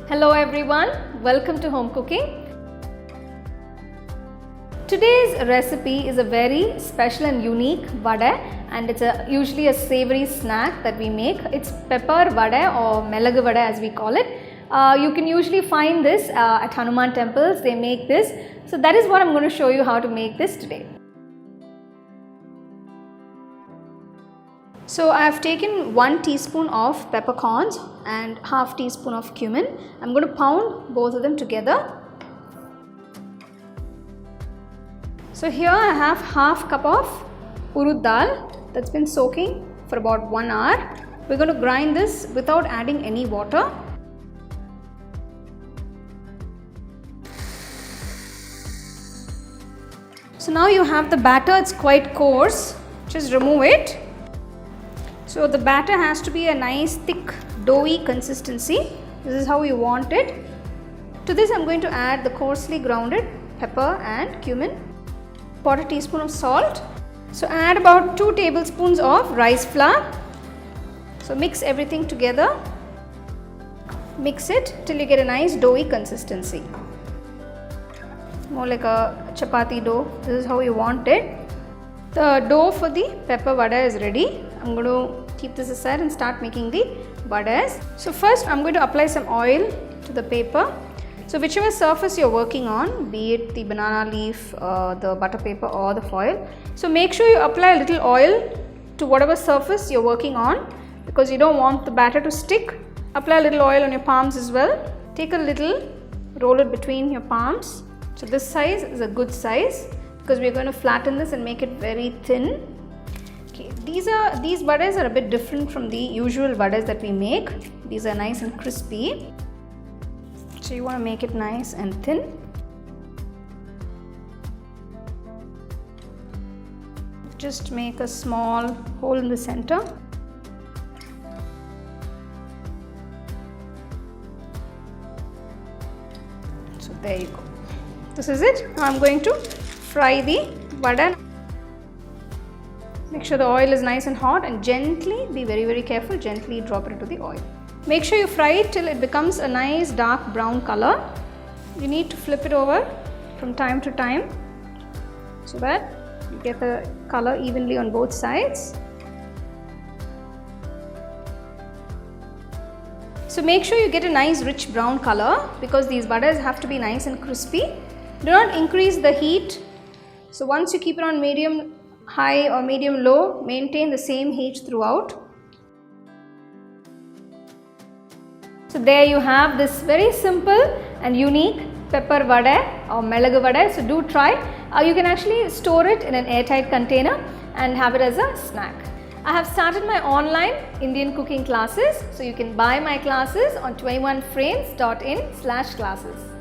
Hello everyone, welcome to home cooking. Today's recipe is a very special and unique vada, and it's usually a savory snack that we make. It's pepper vada or Milagu Vadai as we call it. You can usually find this at Hanuman temples, they make this. So that is what I'm going to show you how to make this today. So I have taken 1 teaspoon of peppercorns and half teaspoon of cumin. I'm going to pound both of them together. So here I have half cup of Urad Dal that's been soaking for about 1 hour. We're going to grind this without adding any water. So now you have the batter, it's quite coarse. Just remove it. So the batter has to be a nice thick doughy consistency. This is how you want it. To this I'm going to add the coarsely grounded pepper and cumin, 1/4 teaspoon of salt. So add about 2 tablespoons of rice flour. So mix everything together. Mix it till you get a nice doughy consistency. More like a chapati dough. This is how you want it. The dough for the pepper vada is ready. I'm going to keep this aside and start making the vadas. So first I'm going to apply some oil to the paper. So whichever surface you're working on, be it the banana leaf, the butter paper or the foil. So make sure you apply a little oil to whatever surface you're working on, because you don't want the batter to stick. Apply a little oil on your palms as well. Take a little, roll it between your palms. So this size is a good size, because we're going to flatten this and make it very thin. Okay, these vadas are a bit different from the usual vadas that we make. These are nice and crispy. So you want to make it nice and thin. Just make a small hole in the center. So there you go. This is it. Now I'm going to fry the vada. Make sure the oil is nice and hot, and gently, be very careful, gently drop it into the oil. Make sure you fry it till it becomes a nice dark brown color. You need to flip it over from time to time so that you get the color evenly on both sides. So make sure you get a nice rich brown color, because these vadas have to be nice and crispy. Do not increase the heat. So once you keep it on medium high or medium low, maintain the same heat throughout. So there you have this very simple and unique pepper vada or Milagu Vadai. So do try. You can actually store it in an airtight container and have it as a snack. I have started my online Indian cooking classes. So you can buy my classes on 21frames.in/classes.